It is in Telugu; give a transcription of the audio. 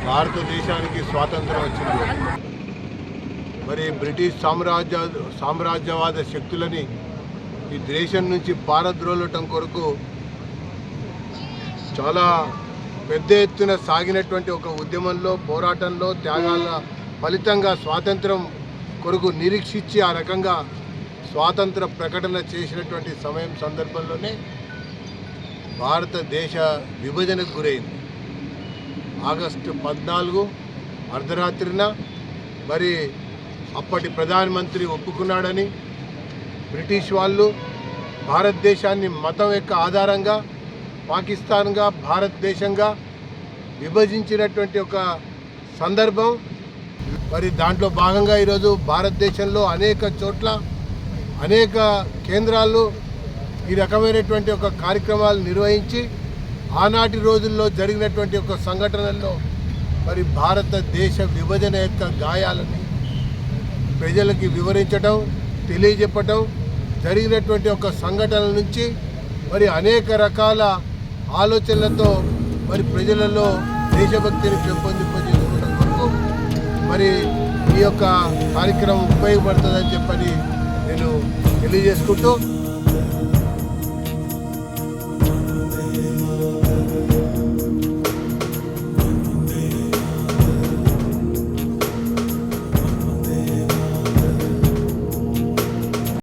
భారతదేశానికి స్వాతంత్రం వచ్చింది. మరి బ్రిటిష్ సామ్రాజ్యవాద శక్తులని ఈ దేశం నుంచి పారద్రోలటం కొరకు చాలా పెద్ద ఎత్తున సాగినటువంటి ఒక ఉద్యమంలో, పోరాటంలో, త్యాగాల ఫలితంగా స్వాతంత్రం కొరకు నిరీక్షించి ఆ రకంగా స్వాతంత్ర ప్రకటన చేసినటువంటి సందర్భంలోనే భారతదేశ విభజనకు గురైంది. ఆగస్టు 14 అర్ధరాత్రిన మరి అప్పటి ప్రధానమంత్రి ఒప్పుకున్నాడని బ్రిటిష్ వాళ్ళు భారతదేశాన్ని మతం యొక్క ఆధారంగా పాకిస్తాన్గా, భారతదేశంగా విభజించినటువంటి ఒక సందర్భం. మరి దాంట్లో భాగంగా ఈరోజు భారతదేశంలో అనేక చోట్ల, అనేక కేంద్రాల్లో ఈ రకమైనటువంటి ఒక కార్యక్రమాలు నిర్వహించి ఆనాటి రోజుల్లో జరిగినటువంటి ఒక సంఘటనల్లో మరి భారతదేశ విభజన యొక్క గాయాలని ప్రజలకి వివరించడం, తెలియజెప్పటం, జరిగినటువంటి ఒక సంఘటనల నుంచి మరి అనేక రకాల ఆలోచనలతో మరి ప్రజలలో దేశభక్తిని పెంపొందింపజేసుకోవడం కొరకు మరి ఈ యొక్క కార్యక్రమం ఉపయోగపడుతుందని చెప్పని నేను తెలియజేసుకుంటూ